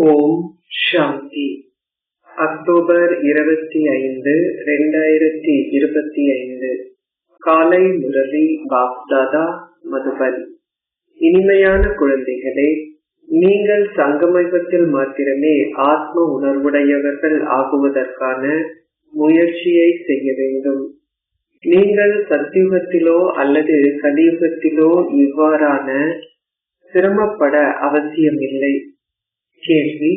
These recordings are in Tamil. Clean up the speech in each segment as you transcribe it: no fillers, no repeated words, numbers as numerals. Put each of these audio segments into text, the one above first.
ஓம் சாந்தி. அக்டோபர் 25, 2025. காலை முரளி பாப்தாதா, மதுபன். இனிமையான குழந்தைகளே, நீங்கள் சங்கமயுகத்தில் மாத்திரமே ஆத்ம உணர்வுடையவர்கள் ஆகுவதற்கான முயற்சியை செய்ய வேண்டும். நீங்கள் சத்யுகத்திலோ அல்லது கலியுகத்திலோ இவ்வாறான சிரமப்பட அவசியமில்லை. கேள்வி: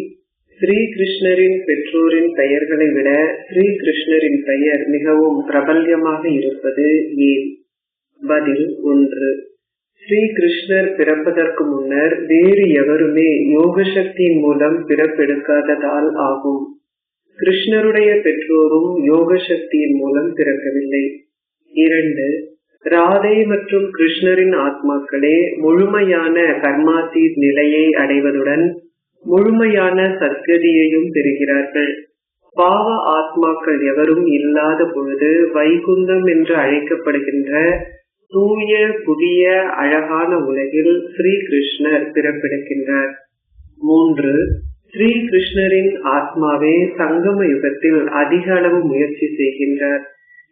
ஸ்ரீ கிருஷ்ணரின் பெற்றோரின் பெயர்களை விட ஸ்ரீ கிருஷ்ணரின் பெயர் மிகவும் பிரபல்யமாக இருப்பது ஏன்? பதில்: 1. ஸ்ரீ கிருஷ்ணர் பிறப்பதற்கு முன்னர் வேறு எவருமே யோக சக்தியின் மூலம் பிறப்பெடுக்காததால் ஆகும். கிருஷ்ணருடைய பெற்றோரும் யோக சக்தியின் மூலம் பிறக்கவில்லை. 2. ராதை மற்றும் கிருஷ்ணரின் ஆத்மாக்களே முழுமையான கர்மாதீத் நிலையை அடைவதுடன் முழுமையான சத்கதியையும் பெறுகிறார்கள். பாவ ஆத்மாக்கள் எவரும் இல்லாத பொழுது வைகுந்தம் என்று அழைக்கப்படுகின்ற தூய புதிய அழகான உலகில் ஸ்ரீ கிருஷ்ணர் பிறப்பெடுக்கின்றார். 3. ஸ்ரீ கிருஷ்ணரின் ஆத்மாவே சங்கம யுகத்தில் அதிக அளவு முயற்சி செய்கின்றார்.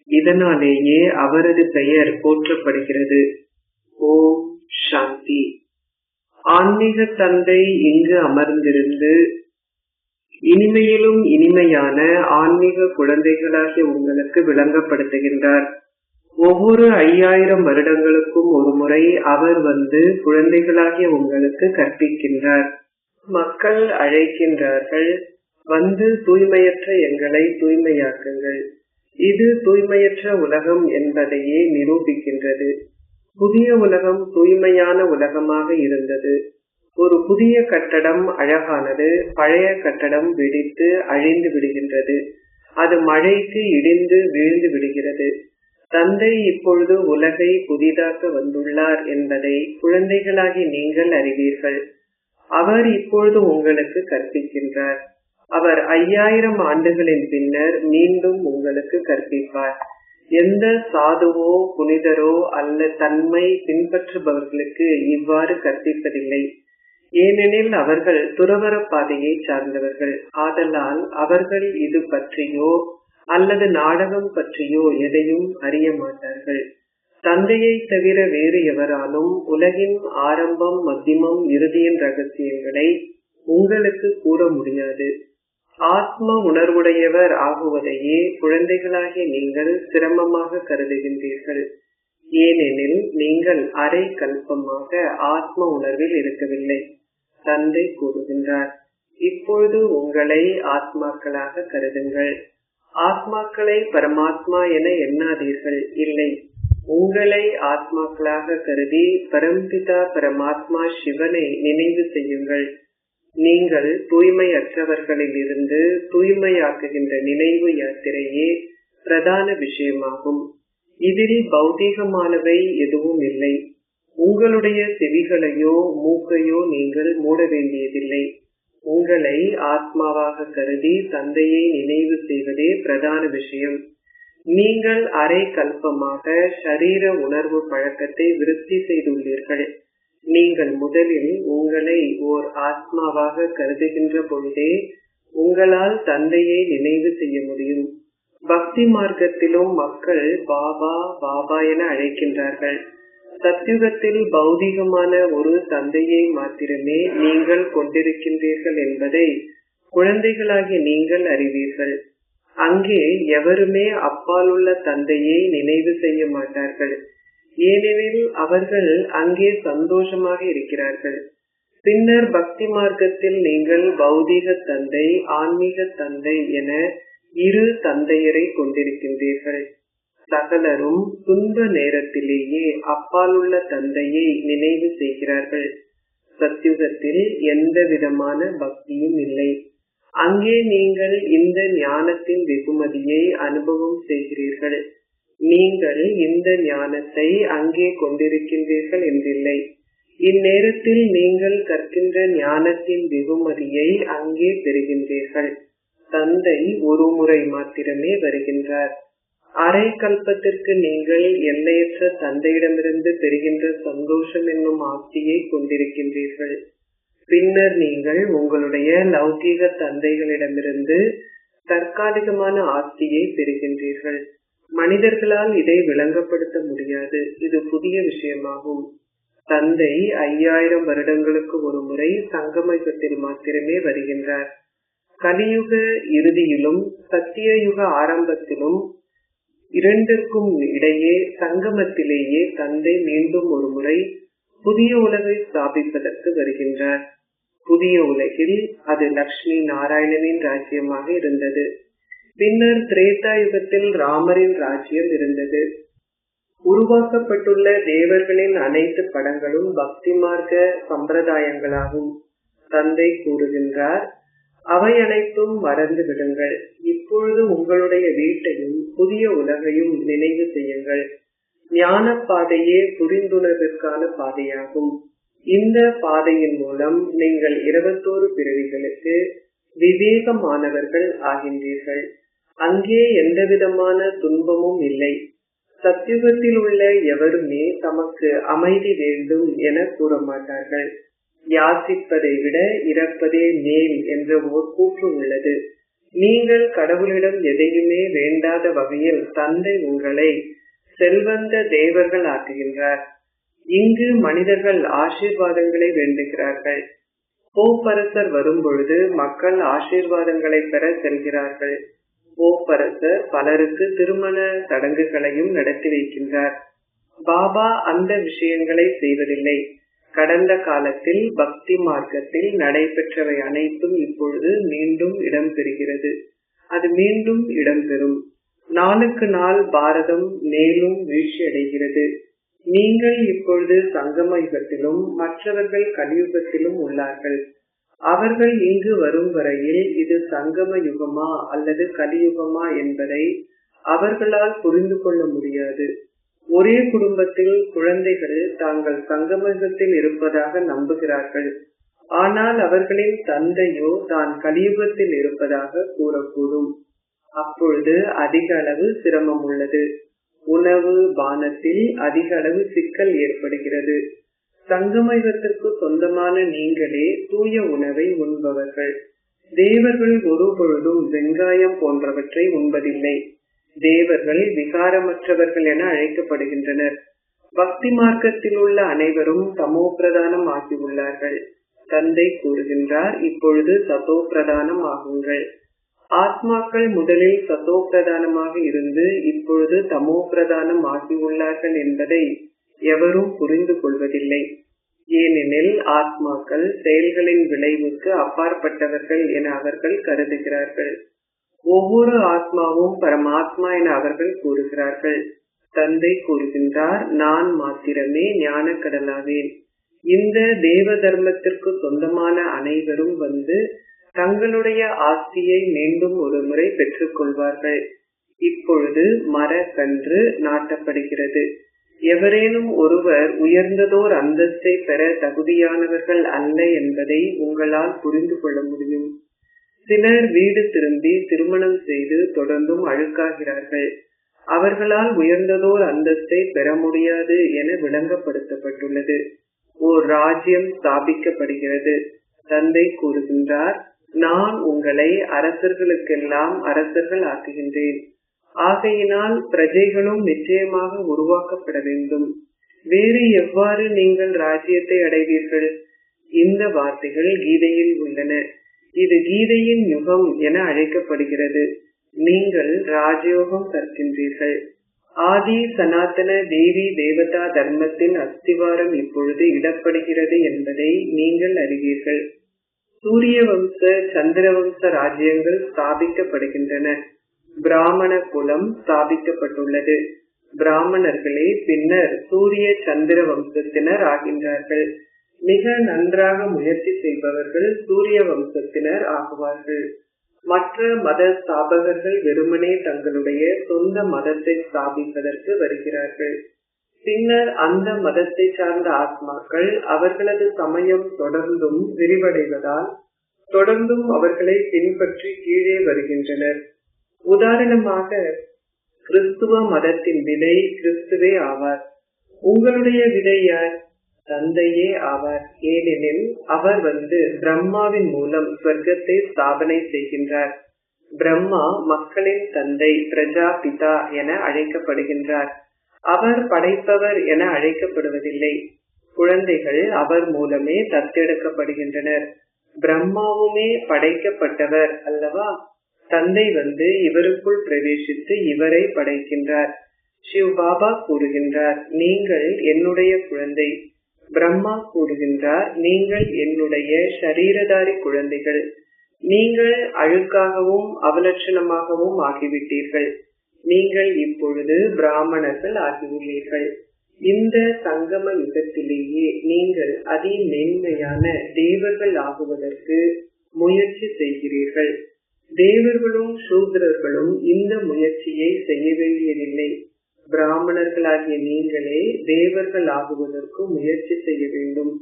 இதனாலேயே அவரது பெயர் போற்றப்படுகிறது. ஓம் சாந்தி. ஆன்மீக தந்தை இங்கு அமர்ந்திருந்து இனிமையிலும் இனிமையான ஆன்மீக குழந்தைகளாகிய உங்களுக்கு விளங்கப்படுத்துகின்றார். ஒவ்வொரு 5000 வருடங்களுக்கும் ஒரு முறை அவர் வந்து குழந்தைகளாகிய உங்களுக்கு கற்பிக்கின்றார். மக்கள் அழைக்கின்றார்கள், வந்து தூய்மையற்ற எங்களை தூய்மையாக்குங்கள். இது தூய்மையற்ற உலகம் என்பதையே நிரூபிக்கின்றது. புதிய உலகம் தூய்மையான உலகமாக இருந்தது. ஒரு புதிய கட்டடம் அழகானது, பழைய கட்டடம் வெடித்து அழிந்து விடுகின்றது. அது மழைக்கு இடிந்து வீழ்ந்து விடுகிறது. தந்தை இப்பொழுது உலகை புதிதாக்க வந்துள்ளார் என்பதை குழந்தைகளாகி நீங்கள் அறிவீர்கள். அவர் இப்பொழுது உங்களுக்கு கற்பிக்கின்றார். அவர் 5000 ஆண்டுகளின் பின்னர் மீண்டும் உங்களுக்கு கற்பிப்பார். எந்த சாதுவோ புனிதரோ அல்ல தன்மை பின்பற்றுபவர்களுக்கு இவ்வாறு கற்பிப்பதில்லை. ஏனெனில் அவர்கள் துறவற பாதையை சார்ந்தவர்கள். ஆதலால் அவர்கள் இது பற்றியோ அல்லது நாடகம் பற்றியோ எதையும் அறிய மாட்டார்கள். தந்தையை தவிர வேறு எவராலும் உலகின் ஆரம்பம், மத்தியமம், இறுதியின் ரகசியங்களை உங்களுக்கு கூற முடியாது. ஆத்ம உணர்வுடையவர் ஆகுவதையே குழந்தைகளாகிய நீங்கள் சிரமமாக கருதுகின்றீர்கள். ஏனெனில் நீங்கள் அரை கல்பமாக ஆத்ம உணர்வில் இருக்கவில்லை. தந்தை கூறுகின்றார், இப்பொழுது உங்களை ஆத்மாக்களாக கருதுங்கள். ஆத்மாக்களை பரமாத்மா என எண்ணாதீர்கள். இல்லை, உங்களை ஆத்மாக்களாக கருதி பரம்பிதா பரமாத்மா சிவனை நினைவு செய்யுங்கள். நீங்கள் தூய்மையற்றவர்களில் இருந்து தூய்மையாக்குகின்ற நினைவு யாத்திரையே பிரதான விஷயமாகும். இதில் பௌதீகமானவை எதுவும் இல்லை. உங்களுடைய செவிகளையோ மூக்கையோ நீங்கள் மூட வேண்டியதில்லை. உங்களை ஆத்மாவாக கருதி தந்தையை நினைவு செய்வதே பிரதான விஷயம். நீங்கள் அரை கல்பமாக ஷரீர உணர்வு பழக்கத்தை விருத்தி செய்துள்ளீர்கள். நீங்கள் முதலில் உங்களை ஓர் ஆத்மாவாக கருதுகின்ற பொழுதே உங்களால் தந்தையை நினைவு செய்ய முடியும். பக்தி மார்க்கத்திலும் மக்கள் பாபா பாபா என அழைக்கின்றார்கள். சத்யுகத்தில் பௌதிகமான ஒரு தந்தையை மாத்திரமே நீங்கள் கொண்டிருக்கின்றீர்கள் என்பதை குழந்தைகளாகிய நீங்கள் அறிவீர்கள். அங்கே எவருமே அப்பாலுள்ள தந்தையை நினைவு செய்ய மாட்டார்கள். ஏனெனில் அவர்கள் அங்கே சந்தோஷமாக இருக்கிறார்கள். பின்னர் பக்தி மார்க்கத்தில் நீங்கள் பௌதீக தந்தை, ஆன்மீக தந்தை என இரு தந்தையரை கொண்டிருக்கின்றீர்கள். சகலரும் துன்ப நேரத்திலேயே அப்பாலுள்ள தந்தையை நினைவு செய்கிறார்கள். சத்யுகத்தில் எந்த விதமான பக்தியும் இல்லை. அங்கே நீங்கள் இந்த ஞானத்தின் வெகுமதியை அனுபவம் செய்கிறீர்கள். நீங்கள் இந்த ஞானத்தை அங்கே கொண்டிருக்கின்றீர்கள் என்றில்லை. இந்நேரத்தில் நீங்கள் கற்கின்ற ஞானத்தின் வெகுமதியை அங்கே பெறுகின்றீர்கள். தந்தை ஒரு முறை மாத்திரமே வருகின்றார். அரை கல்பத்திற்கு நீங்கள் எல்லையற்ற தந்தையிடமிருந்து பெறுகின்ற சந்தோஷம் என்னும் ஆஸ்தியை கொண்டிருக்கின்றீர்கள். பின்னர் நீங்கள் உங்களுடைய லௌகீக தந்தைகளிடமிருந்து தற்காலிகமான ஆஸ்தியை பெறுகின்றீர்கள். மனிதர்களால் இதை விளங்கப்படுத்த முடியாது. இது புதிய விஷயமாகும். தந்தை 5000 வருடங்களுக்கு ஒரு முறை சங்கமயுகத்தில் மாத்திரமே வருகின்றார். கலியுக இறுதியிலும் சத்தியயுக ஆரம்பத்திலும் இரண்டிற்கும் இடையே சங்கமத்திலேயே தந்தை மீண்டும் ஒரு முறை புதிய உலகை ஸ்தாபிப்பதற்கு வருகின்றார். புதிய உலகில் அது லக்ஷ்மி நாராயணனின் ராஜ்யமாக இருந்தது. பின்னர் திரேதா யுகத்தில் ராமரின் ராஜ்யம் இருந்தது. உருவாக்கப்பட்டுள்ள தேவர்களின் அனைத்து படங்களும் பக்தி மார்க்க சம்பிரதாயங்களாகும். தந்தை கூறுகின்றார், அவை அனைத்தும் மறந்து விடுங்கள். இப்பொழுது உங்களுடைய வீட்டையும் புதிய உலகையும் நினைவு செய்யுங்கள். ஞான பாதையே புரிந்துணர்விற்கான பாதையாகும். இந்த பாதையின் மூலம் நீங்கள் 21 பிறவிகளுக்கு விவேகமானவர்கள் ஆகின்றீர்கள். அங்கே எந்தவிதமான துன்பமும் இல்லை. சத்தியுகத்தில் உள்ள எவருமே தமக்கு அமைதி வேண்டும் என கூற மாட்டார்கள். யாசிப்பதை விட இறப்பதே மேல் என்ற ஓர் கூற்று உள்ளது. நீங்கள் கடவுளிடம் எதையுமே வேண்டாத வகையில் தந்தை உங்களை செல்வந்த தேவர்கள் ஆக்குகின்றார். இங்கு மனிதர்கள் ஆசீர்வாதங்களை வேண்டுகிறார்கள். போப்பரசர் வரும் பொழுது மக்கள் ஆசீர்வாதங்களை பெற செல்கிறார்கள். போப்பரசர் பலருக்கு திருமண சடங்குகளையும் நடத்தி வைக்கின்றார். பாபா அந்த விஷயங்களை செய்வதில்லை. கடந்த காலத்தில் பக்தி மார்க்கத்தில் நடைபெற்றவை அனைத்தும் இப்பொழுது மீண்டும் இடம்பெறுகிறது. அது மீண்டும் இடம்பெறும். நாளுக்கு நாள் பாரதம் மேலும் வீழ்ச்சி அடைகிறது. நீங்கள் இப்பொழுது சங்கம யுகத்திலும் மற்றவர்கள் கலியுகத்திலும் உள்ளார்கள். அவர்கள் இங்கு வரும் வரையில் இது சங்கம யுகமா அல்லது கலியுகமா என்பதை அவர்களால் புரிந்து கொள்ள முடியாது. ஒரே குடும்பத்தில் குழந்தைகள் தாங்கள் சங்கமயுகத்தில் இருப்பதாக நம்புகிறார்கள். ஆனால் அவர்களின் தந்தையோ தான் கலியுகத்தில் இருப்பதாக கூறக்கூடும். அப்பொழுது அதிக அளவு சிரமம் உள்ளது. உணவு பானத்தில் அதிக அளவு சிக்கல் ஏற்படுகிறது. சங்கமயுகத்திற்கு சொந்தமான நீங்களே தூய உணவை உண்பவர்கள். தேவர்கள் ஒரு பொழுதும் வெங்காயம் போன்றவற்றை உண்பதில்லை. தேவர்கள் விகாரமற்றவர்கள் என அழைக்கப்படுகின்றனர். பக்தி மார்க்கத்தில் உள்ள அனைவரும் தமோ பிரதானம் ஆகியுள்ளார்கள். தந்தை கூறுகின்றார், இப்பொழுது சதோ பிரதானம் ஆகுங்கள். ஆத்மாக்கள் முதலில் சதோ பிரதானமாக இருந்து இப்பொழுது தமோ பிரதானம் ஆகியுள்ளார்கள் என்பதை எவரும் புரிந்து கொள்வதில்லை. ஏனெனில் ஆத்மாக்கள் செயல்களின் விளைவுக்கு அப்பாற்பட்டவர்கள் என அவர்கள் கருதுகிறார்கள். ஒவ்வொரு ஆத்மாவும் பரமாத்மா என அவர்கள் கூறுகிறார்கள். தந்தை கூறுகின்றார், நான் மாத்திரமே ஞான கடலாவேன். இந்த தேவ தர்மத்திற்கு சொந்தமான அனைவரும் வந்து தங்களுடைய ஆஸ்தியை மீண்டும் ஒரு முறை பெற்றுக் கொள்வார்கள். இப்பொழுது மரக்கன்று நாட்டப்படுகிறது. எவரேனும் ஒருவர் உயர்ந்ததோர் அந்தஸ்தை பெற தகுதியானவர்கள் அல்ல என்பதை உங்களால் புரிந்து கொள்ள முடியும். சிலர் வீடு திரும்பி திருமணம் செய்து தொடர்ந்தும் அழுக்காகிறார்கள். அவர்களால் உயர்ந்ததோர் அந்தஸ்தை பெற முடியாது என விளங்கப்படுத்தப்பட்டுள்ளது. ஓர் ராஜ்யம் ஸ்தாபிக்கப்படுகிறது. தந்தை கூறுகின்றார், நான் உங்களை அரசர்களுக்கெல்லாம் அரசர்கள் ஆக்குகின்றேன். ஆகையினால் பிரஜைகளும் நிச்சயமாக உருவாக்கப்பட வேண்டும். வேறு எவ்வாறு நீங்கள் ராஜ்யத்தை அடைவீர்கள்? இந்த வார்த்தைகள் கீதையில் உள்ளன. இது கீதையின் யுகம் என அழைக்கப்படுகிறது. நீங்கள் ராஜயோகம் கற்கின்றீர்கள். ஆதி சனாதன தேவி தேவதா தர்மத்தின் அஸ்திவாரம் இப்பொழுது இடப்படுகிறது என்பதை நீங்கள் அறிவீர்கள். சூரிய வம்ச சந்திரவம்ச ராஜ்யங்கள் ஸ்தாபிக்கப்படுகின்றன. பிராமண குலம் ஸ்தாபிக்கப்பட்டுள்ளது. பிராமணர்களே பின்னர் சூரிய சந்திர வம்சத்தினர் ஆகின்றார்கள். மிக நன்றாக முயற்சி செய்பவர்கள் சூரிய வம்சத்தினர் ஆகுவார்கள். மற்ற மத ஸ்தாபகர்கள் வெறுமனே தங்களுடைய சொந்த மதத்தை ஸ்தாபிப்பதற்கு வருகிறார்கள். பின்னர் அந்த மதத்தை சார்ந்த ஆத்மாக்கள் அவர்களது சமயம் தொடர்ந்தும் விரிவடைவதால் தொடர்ந்தும் அவர்களை பின்பற்றி கீழே வருகின்றனர். உதாரணமாக கிறிஸ்துவ மதத்தின் விதை கிறிஸ்துவே ஆவார். உங்களுடைய விதை யார்? தந்தையே ஆவார். ஏனெனில் அவர் பிரம்மாவின் மூலம் ஸ்வர்க்கத்தை ஸ்தாபனை செய்கின்றார். பிரம்மா மக்களின் தந்தை, பிரஜாபிதா என அழைக்கப்படுகின்றார். அவர் படைப்பவர் என அழைக்கப்படுவதில்லை. குழந்தைகள் அவர் மூலமே தத்தெடுக்கப்படுகின்றனர். பிரம்மாவுமே படைக்கப்பட்டவர் அல்லவா? தந்தை இவருக்குள் பிரவேசித்து இவரை படைக்கின்றார். சிவ் பாபா கூறுகின்றார், நீங்கள் என்னுடைய குழந்தை. பிரம்மா கூறுகின்றார், நீங்கள் என்னுடைய ஷரீரதாரி குழந்தைகள். நீங்கள் அழுக்காகவும் அவலட்சணமாகவும் ஆகிவிட்டீர்கள். நீங்கள் இப்பொழுது பிராமணர்கள் ஆகியுள்ளீர்கள். இந்த சங்கம யுகத்திலேயே நீங்கள் அதிமென்மையான தேவர்கள் ஆகுவதற்கு முயற்சி செய்கிறீர்கள். தேவர்களும் சூத்ரர்களும் இந்த முயற்சியை செய்ய வேண்டியதில்லை. பிராமணர்களாகிய நீங்களே தேவர்கள் ஆகுவதற்கு முயற்சி செய்ய வேண்டும்.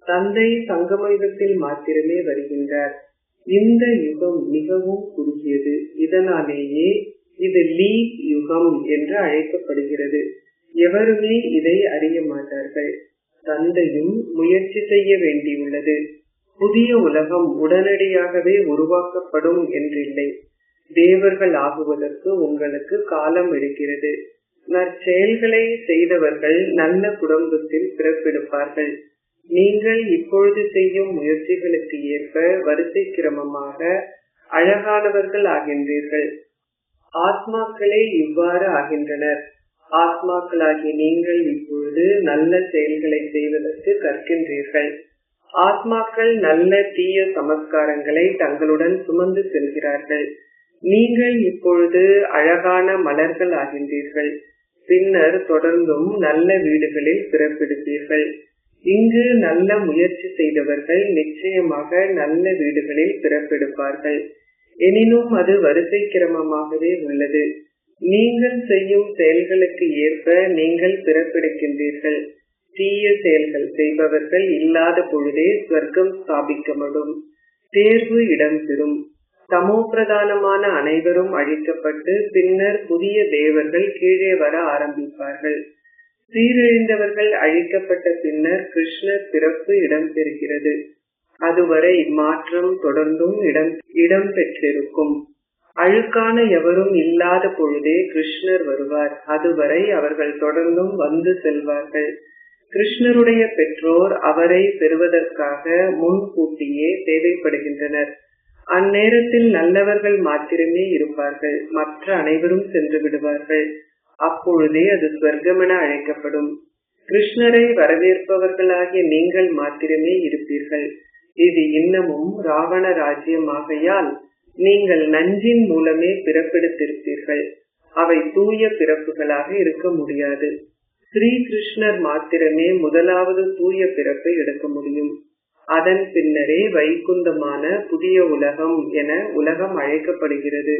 தந்தை சங்கம யுகத்தில் மாத்திரமே வருகின்றார். இந்த யுகம் மிகவும் குறுகியது. இதனாலேயே இது லீப் யுகம் என்று அழைக்கப்படுகிறது. எவருமே இதை அறிய மாட்டார்கள். தந்தையும் முயற்சி செய்ய வேண்டியுள்ளது. புதிய உலகம் உடனடியாகவே உருவாக்கப்படும் என்றில்லை. தேவர்கள் ஆகுவதற்கு உங்களுக்கு காலம் எடுக்கிறது. நற்செயல்களை செய்தவர்கள் நல்ல குடும்பத்தில் பிறப்பெடுப்பார்கள். நீங்கள் இப்பொழுது செய்யும் முயற்சிகளுக்கு ஏற்ப வரிசை கிரமமாக அழகானவர்கள் ஆகின்றீர்கள். ஆத்மாக்களே இவ்வாறு ஆகின்றனர். ஆத்மாக்களாகிய நீங்கள் இப்பொழுது நல்ல செயல்களை செய்வதற்கு கற்கின்றீர்கள். ஆத்மாக்கள் நல்ல தீய சமஸ்காரங்களை தங்களுடன் சுமந்து செல்கிறார்கள். நீங்கள் இப்பொழுது அழகான மலர்கள் ஆகின்றீர்கள். பின்னர் தொடர்ந்தும் நல்ல வீடுகளில் பிறப்பெடுப்பீர்கள். இங்கு நல்ல முயற்சி செய்தவர்கள் நிச்சயமாக நல்ல வீடுகளில் பிறப்பெடுப்பார்கள். எனினும் அது வரிசை கிரமமாகவே உள்ளது. நீங்கள் செய்யும் செயல்களுக்கு ஏற்ப நீங்கள் பிறப்பெடுக்கின்றீர்கள். தீய செயல்கள் செய்பவர்கள் இல்லாத பொழுதே ஸ்வர்க்கம் ஸ்தாபிக்கப்படும். தேர்வு இடம்பெறும். தமோ பிரதானமான அனைவரும் அழிக்கப்பட்டு பின்னர் புதிய தேவர்கள் கீழே வர ஆரம்பிப்பார்கள். சீரழிந்தவர்கள் அழிக்கப்பட்ட பின்னர் கிருஷ்ணர் பிறப்பு இடம்பெறுகிறது. அதுவரை மாற்றம் தொடர்ந்தும் இடம்பெற்றிருக்கும். அழுக்கான எவரும் இல்லாத பொழுதே கிருஷ்ணர் வருவார். அதுவரை அவர்கள் தொடர்ந்தும் வந்து செல்வார்கள். கிருஷ்ணருடைய பெற்றோர் அவரை பெறுவதற்காக முன்கூட்டியே தேவைப்படுகின்றனர். அந்நேரத்தில் நல்லவர்கள் மாத்திரமே இருப்பார்கள். மற்ற அனைவரும் சென்று விடுவார்கள். அப்பொழுதே அது ஸ்வர்க்கமென அழைக்கப்படும். கிருஷ்ணரை வரவேற்பவர்களாகிய நீங்கள் மாத்திரமே இருப்பீர்கள். இது இன்னமும் ராவண ராஜ்யமாகையால் நீங்கள் நஞ்சின் மூலமே பிறப்பெடுத்திருப்பீர்கள். அவை தூய பிறப்புகளாக இருக்க முடியாது. ஸ்ரீ கிருஷ்ணர் மாத்திரமே முதலாவது தூய பிறப்பை எடுக்க முடியும். அதன் பின்னரே வைகுந்தமான புதிய உலகம் என உலகம் அழைக்கப்படுகிறது.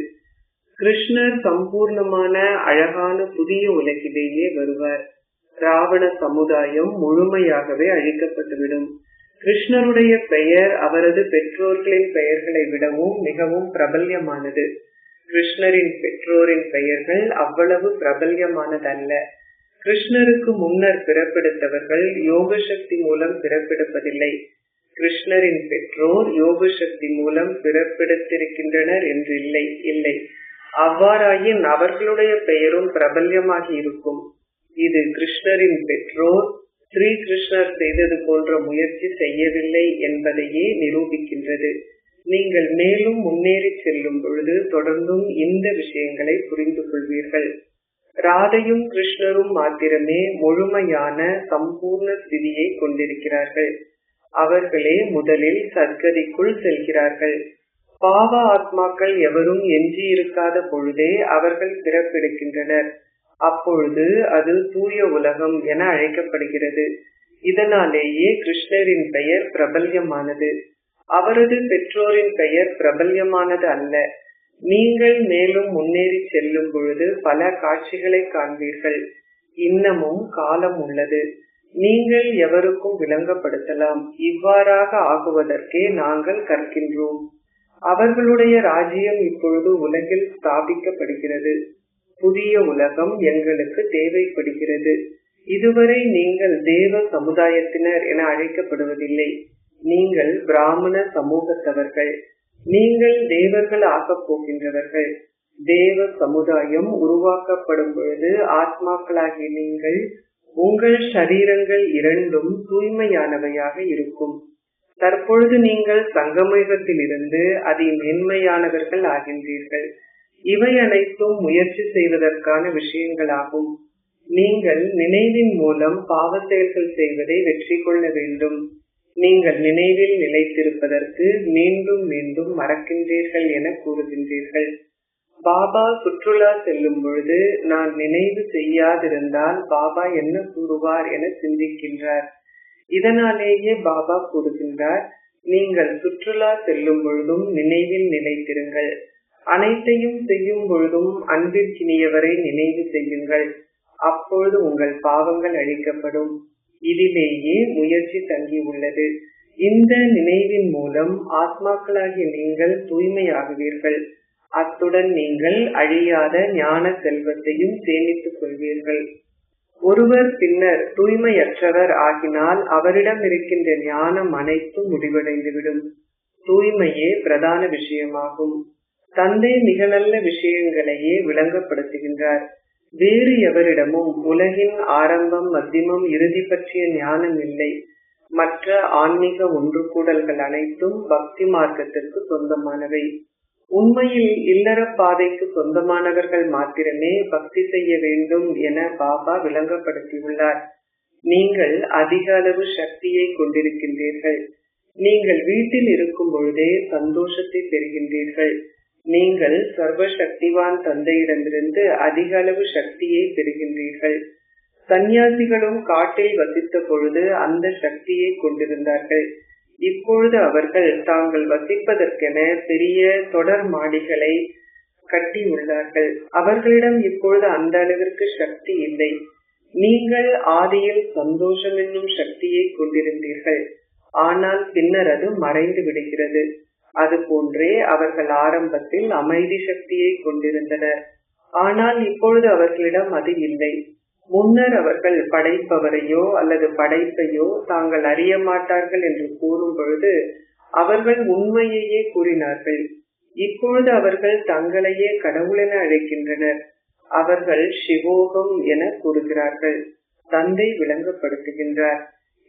கிருஷ்ணர் சம்பூர்ணமான அழகான புதிய உலகிலேயே வருவார். ராவண சமுதாயம் முழுமையாகவே அழிக்கப்பட்டுவிடும். கிருஷ்ணருடைய பெயர் அவரது பெற்றோர்களின் பெயர்களை விடவும் மிகவும் பிரபல்யமானது. கிருஷ்ணரின் பெற்றோரின் பெயர்கள் அவ்வளவு பிரபல்யமானதல்ல. கிருஷ்ணருக்கு முன்னர் பிறப்பெடுத்தவர்கள் யோக சக்தி மூலம் பிறப்பெடுப்பதில்லை. கிருஷ்ணரின் பெற்றோர் யோக சக்தி மூலம் பிறப்பெடுத்திருக்கின்றனர் என்று இல்லை. அவ்வாறாயின் அவர்களுடைய பெயரும் பிரபல்யமாகி இருக்கும். இது கிருஷ்ணரின் பெற்றோர் ஸ்ரீ கிருஷ்ணர் செய்தது போன்ற முயற்சி செய்யவில்லை என்பதையே நிரூபிக்கின்றது. நீங்கள் மேலும் முன்னேறி செல்லும் பொழுது தொடர்ந்தும் இந்த விஷயங்களை புரிந்து கொள்வீர்கள். ராதையும் கிருஷ்ணரும் மாத்திரமே முழுமையான சம்பூர்ண ஸ்திதியை கொண்டிருக்கிறார்கள். அவர்களே முதலில் சத்கதிக்குள் செல்கிறார்கள். பாவ ஆத்மாக்கள் எவரும் எஞ்சி இருக்காத பொழுதே அவர்கள் பிறப்பெடுக்கின்றனர். அப்பொழுது அது தூய உலகம் என அழைக்கப்படுகிறது. இதனாலேயே கிருஷ்ணரின் பெயர் பிரபல்யமானது. அவரது பெற்றோரின் பெயர் பிரபல்யமானது அல்ல. நீங்கள் மேலும் முன்னேறி செல்லும் பொழுது பல காட்சிகளை காண்பீர்கள். இன்னமும் காலம் உள்ளது. நீங்கள் எவருக்கும் விளங்கப்படுத்தலாம். இவ்வாறாக ஆகுவதற்கே நாங்கள் கற்கின்றோம். அவர்களுடைய ராஜ்யம் இப்பொழுது உலகில் ஸ்தாபிக்கப்படுகிறது. புதிய உலகம் எங்களுக்கு தேவைப்படுகிறது. இதுவரை நீங்கள் தேவ சமுதாயத்தினர் என அழைக்கப்படுவதில்லை. நீங்கள் பிராமண சமூகத்தவர்கள். நீங்கள் தேவர்கள் ஆகப் போகின்றவர்கள். தேவ சமுதாயம் உருவாக்கப்படும் பொழுது ஆத்மாக்களாகிய நீங்கள் உங்கள் சரீரங்கள் இரண்டும் தூய்மையானவையாக இருக்கும். தற்பொழுது நீங்கள் சங்கமயுகத்தில் இருந்து அதி மேன்மையானவர்கள் ஆகின்றீர்கள். இவை அனைத்தும் முயற்சி செய்வதற்கான விஷயங்களாகும். நீங்கள் நினைவின் மூலம் பாவ செயல்கள் செய்வதை வெற்றி கொள்ள வேண்டும். நீங்கள் நினைவில் நிலைத்திருப்பதற்கு மீண்டும் மீண்டும் மறக்கின்றீர்கள் என கூறுகின்றீர்கள். பாபா சுற்றுலா செல்லும் பொழுது நான் நினைவு செய்யாதிருந்தால் பாபா என்ன கூறுவார் என சிந்திக்கின்றார். இதனாலேயே பாபா கூறுகின்றார், நீங்கள் சுற்றுலா செல்லும் பொழுதும் நினைவில் நிலைத்திருங்கள். அனைத்தையும் செய்யும் பொழுதும் அன்பிற்கினியவரை நினைவு செய்யுங்கள். அப்பொழுது உங்கள் பாவங்கள் அழிக்கப்படும். இதிலேயே முயற்சி தங்கி உள்ளது. இந்த நினைவின் மூலம் ஆத்மாக்களாகிய நீங்கள் தூய்மையாகுவீர்கள். அத்துடன் நீங்கள் அழியாத ஞான செல்வத்தையும் சேமித்துக் கொள்வீர்கள். ஒருவர் பின்னர் தூய்மையற்றவர் ஆகினால் அவரிடம் இருக்கின்ற ஞானம் அனைத்தும் முடிவடைந்துவிடும். தூய்மையே பிரதான விஷயமாகும். தந்தை மிக நல்ல விஷயங்களையே விளங்கப்படுத்துகின்றார். வேறு எவரிடமும் உலகின் ஆரம்பம், மத்தியமம், இறுதி பற்றிய ஞானம் இல்லை. மற்ற ஆன்மீக ஒன்று கூடல்கள் அனைத்தும் பக்தி மார்க்கத்திற்கு சொந்தமானவை. உண்மையில் இல்லற பாதைக்கு சொந்தமானவர்கள் மாத்திரமே பக்தி செய்ய வேண்டும் என பாபா விளங்கப்படுத்தியுள்ளார். நீங்கள் அதிக அளவு சக்தியை கொண்டிருக்கின்றீர்கள். நீங்கள் வீட்டில் இருக்கும் பொழுதே சந்தோஷத்தை பெறுகின்றீர்கள். நீங்கள் சர்வ சக்திவான் தந்தையிடமிருந்து அதிக அளவு சக்தியை பெறுகின்றீர்கள். சந்நியாசிகளும் காட்டில் வசித்த பொழுது அந்த சக்தியை கொண்டிருந்தார்கள். இப்பொழுது அவர்கள் தாங்கள் வசிப்பதற்கென பெரிய தொடர் மாடிகளை கட்டியுள்ளார்கள். அவர்களிடம் இப்பொழுது அந்த அளவிற்கு சக்தி இல்லை. நீங்கள் ஆதியில் சந்தோஷம் என்னும் சக்தியை கொண்டிருந்தீர்கள். ஆனால் பின்னர் அது மறைந்து விடுகிறது. அது போன்றே அவர்கள் ஆரம்பத்தில் அமைதி சக்தியை கொண்டிருந்தனர். ஆனால் இப்பொழுது அவர்களிடம் அது இல்லை. முன்னர் அவர்கள் படைப்பவரையோ அல்லது படைப்பையோ தாங்கள் அறிய மாட்டார்கள் என்று கூறும் பொழுது அவர்கள் உண்மையையே கூறினார்கள். இப்பொழுது அவர்கள் தங்களையே கடவுளென அழைக்கின்றனர். அவர்கள் சிவோகம் என கூறுகிறார்கள். தந்தை விளங்கப்படுத்துகின்றார்.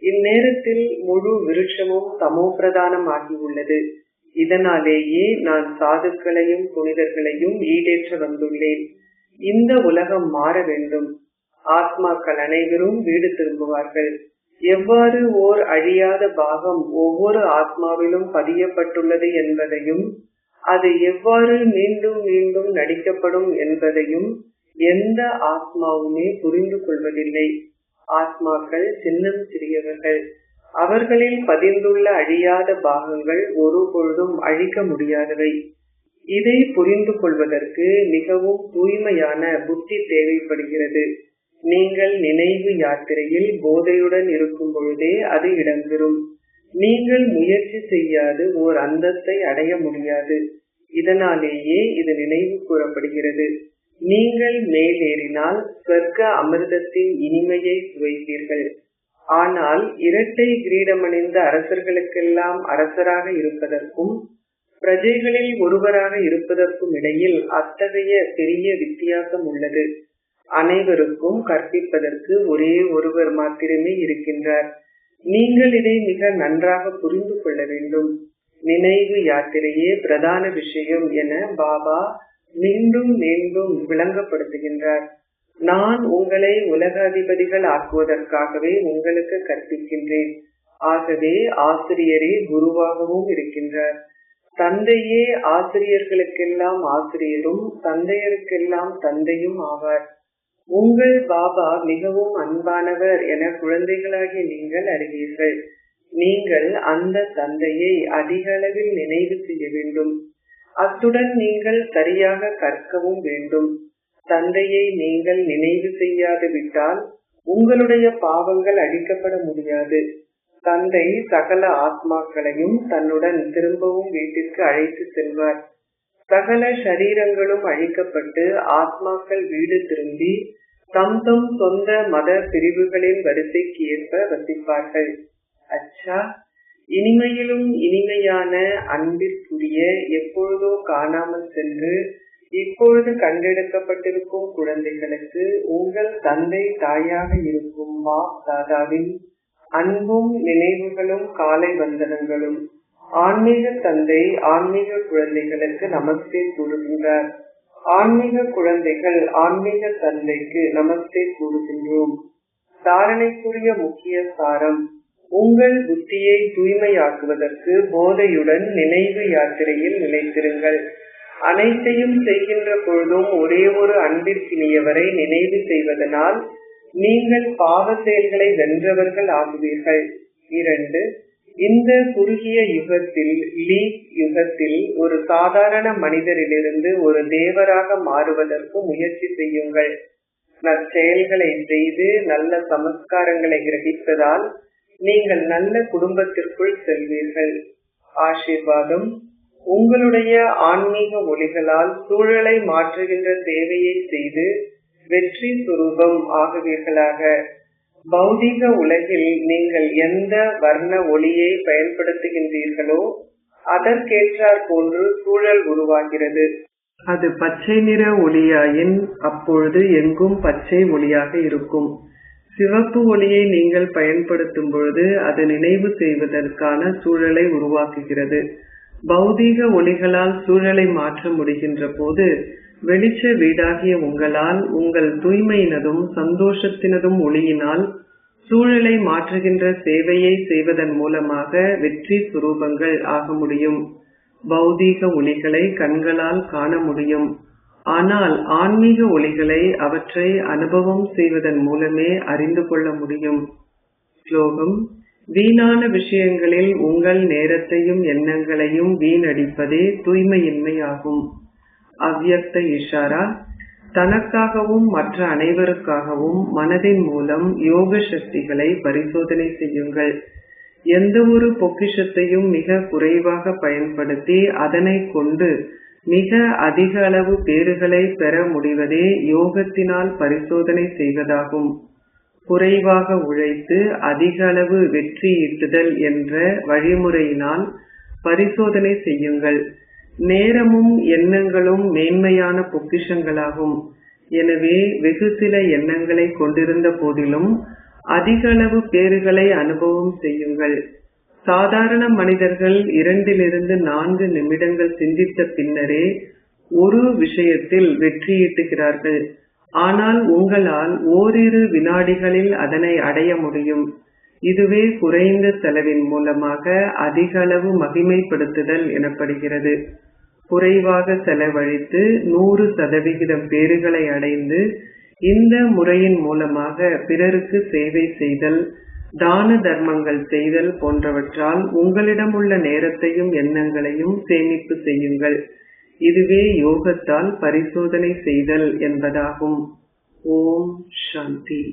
இந்நேரத்தில் முழு விருட்சமும் தமோ பிரதானம் ஆகியுள்ளது. இதனாலேயே நான் சாதுக்களையும் புனிதர்களையும் ஈடேற்ற வந்துள்ளேன். இந்த உலகம் மாற வேண்டும். ஆத்மாக்கள் அனைவரும் வீடு திரும்புவார்கள். எவ்வாறு ஓர் அழியாத பாகம் ஒவ்வொரு ஆத்மாவிலும் பதியப்பட்டுள்ளது என்பதையும் அது எவ்வாறு மீண்டும் மீண்டும் நடிக்கப்படும் என்பதையும் எந்த ஆத்மாவுமே புரிந்து கொள்வதில்லை. ஆத்மாக்கள் சின்னம் சிறியவர்கள். அவர்களில் பதிந்துள்ள அழியாத பாகங்கள் ஒருபொழுதும் அழிக்க முடியாதவை. இதை புரிந்து கொள்வதற்கு மிகவும் தூய்மையான புத்தி தேவைப்படுகிறது. நீங்கள் நினைவு யாத்திரையில் போதையுடன் இருக்கும் பொழுதே அது இடம்பெறும். நீங்கள் முயற்சி செய்யாது ஓர் அந்தஸ்தை அடைய முடியாது. இதனாலேயே இது நினைவு கூறப்படுகிறது. நீங்கள் மேலேறினால் ஸ்வர்க்க அமிர்தத்தின் இனிமையை சுவைப்பீர்கள். ஆனால் இரட்டை கிரீடமணிந்த அரசர்களுக்கெல்லாம் அரசராக இருப்பதற்கும் பிரஜைகளில் ஒருவராக இருப்பதற்கும் இடையில் அத்தகைய பெரிய வித்தியாசம் உள்ளது. அனைவருக்கும் கற்பிப்பதற்கு ஒரே ஒருவர் மாத்திரமே இருக்கின்றார். நீங்கள் இதை மிக நன்றாக புரிந்து கொள்ள வேண்டும். நினைவு யாத்திரையே பிரதான விஷயம் என பாபா மீண்டும் மீண்டும் விளங்கப்படுத்துகின்றார். நான் உங்களை உலக அதிபதிகள் ஆக்குவதற்காகவே உங்களுக்கு கற்பிக்கின்றேன். ஆகவே ஆசிரியரே குருவாகவும் இருக்கின்றார். தந்தையே ஆசிரியர்களுக்கெல்லாம் ஆசிரியரும் தந்தையருக்கெல்லாம் தந்தையும் ஆவார். உங்கள் பாபா மிகவும் அன்பானவர் என குழந்தைகளாகிய நீங்கள் அறிவீர்கள். நீங்கள் அந்த தந்தையை அதிக அளவில் நினைவு செய்ய வேண்டும். அத்துடன் நீங்கள் சரியாக கற்கவும் வேண்டும். தந்தையை நீங்கள் நினைவு செய்யாது விட்டால் உங்களுடைய பாவங்கள் அழிக்கப்பட முடியாது. தந்தை சகல ஆத்மாக்களையும் தன்னுடன் திரும்பவும் வீட்டிற்கு அழைத்து செல்வார். சகல சரீரங்களும் அழிக்கப்பட்டு ஆத்மாக்கள் வீடு திரும்பி தம் தம் சொந்த மத பிரிவுகளின் வரிசைக்கு ஏற்ப வசிப்பார்கள். அச்சா, இனிமையிலும் இனிமையான அன்பிற்குரிய எப்பொழுதோ காணாமல் சென்று இப்பொழுது கண்டெடுக்கப்பட்டிருக்கும் குழந்தைகளுக்கு உங்கள் தந்தை தாயாக இருக்கும் தாதாவின் அன்பும் நினைவுகளும் காலை வந்தனங்களும். ஆன்மீக தந்தை ஆன்மீக குழந்தைகளுக்கு நமஸ்தே கூறுகின்றார். ஆன்மீக குழந்தைகள் ஆன்மீக தந்தைக்கு நமஸ்தே கூறுகின்றோம். தாரணைக்குரிய முக்கிய சாரம்: உங்கள் புத்தியை தூய்மையாக்குவதற்கு போதையுடன் நினைவு யாத்திரையில் நிலைத்திருங்கள். அனைத்தையும் செய்கின்ற பொழுதும் ஒரே ஒரு அன்பிற்கினியவரை நினைவு செய்வதனால் நீங்கள் பாவ செயல்களை வென்றவர்கள் ஆகுவீர்கள். 2. இந்த குறுகிய யுகத்தில், லீப் யுகத்தில், ஒரு சாதாரண மனிதரிலிருந்து ஒரு தேவராக மாறுவதற்கு முயற்சி செய்யுங்கள். நற்செயல்களை செய்து நல்ல சமஸ்காரங்களை கிரகிப்பதால் நீங்கள் நல்ல குடும்பத்திற்குள் செல்வீர்கள். ஆசீர்வாதம்: உங்களுடைய ஆன்மீக ஒளிகளால் சூழலை மாற்றுகின்ற சேவையை செய்து வெற்றி சுரூபம் ஆகுவீர்களாக. பௌதிக உலகில் நீங்கள் எந்த வர்ண ஒளியை பயன்படுத்துகின்றீர்களோ அதற்கேற்றாற் போன்று சூழல் உருவாகிறது. அது பச்சை நிற ஒளியாயின் அப்பொழுது எங்கும் பச்சை ஒளியாக இருக்கும். சிவப்பு ஒளியை நீங்கள் பயன்படுத்தும் பொழுது அது நினைவு செய்வதற்கான சூழலை உருவாக்குகிறது. பௌதீக ஒளிகளால் சூழலை மாற்ற முடிகின்ற போது வெளிச்ச வீடாகிய உங்களால் உங்கள் தூய்மையினதும் சந்தோஷத்தினதும் ஒளியினால் சூழலை மாற்றுகின்ற சேவையை செய்வதன் மூலமாக வெற்றி சுரூபங்கள் ஆக முடியும். பௌதீக ஒளிகளை கண்களால் காண முடியும், ஆனால் ஆன்மீக ஒளிகளை அவற்றை அனுபவம் செய்வதன் மூலமே அறிந்து கொள்ள முடியும். ஸ்லோகம்: வீணான விஷயங்களில் உங்கள் நேரத்தையும் எண்ணங்களையும் வீணடிப்பதே தூய்மையின்மை ஆகும். அவ்யக்த இஷாரா: தனக்காகவும் மற்ற அனைவருக்காகவும் மனதின் மூலம் யோக சக்திகளை பரிசோதனை செய்யுங்கள். எந்த ஒரு பொக்கிஷத்தையும் மிக குறைவாக பயன்படுத்தி அதனை கொண்டு மிக அதிக அளவு பேறுகளை பெற முடிவதே யோகத்தினால் பரிசோதனை செய்வதாகும். குறைவாக உழைத்து அதிக அளவு வெற்றி ஈட்டுதல் என்ற வழிமுறையினால் பரிசோதனை செய்யுங்கள். நேரமும் எண்ணங்களும் மேன்மையான பொக்கிஷங்களாகும். எனவே வெகு சில எண்ணங்களை கொண்டிருந்த போதிலும் அதிக அளவு பேறுகளை அனுபவம் செய்யுங்கள். சாதாரண மனிதர்கள் 2 to 4 நிமிடங்கள் சிந்தித்த பின்னரே ஒரு விஷயத்தில் வெற்றியீட்டுகிறார்கள். ஆனால் உங்களால் ஓரிரு வினாடிகளில் அதனை அடைய முடியும். இதுவே குறைந்த செலவின் மூலமாக அதிக அளவு மகிமைப்படுத்துதல் எனப்படுகிறது. குறைவாக செலவழித்து 100% பேறுகளை அடைந்து இந்த முறையின் மூலமாக பிறருக்கு சேவை செய்தல், தான தர்மங்கள் செய்தல் போன்றவற்றால் உங்களிடம் உள்ள நேரத்தையும் எண்ணங்களையும் சேமிப்பு செய்யுங்கள். இதுவே யோகத்தால் பரிசோதனை செய்தல் என்பதாகும். ஓம் சாந்தி.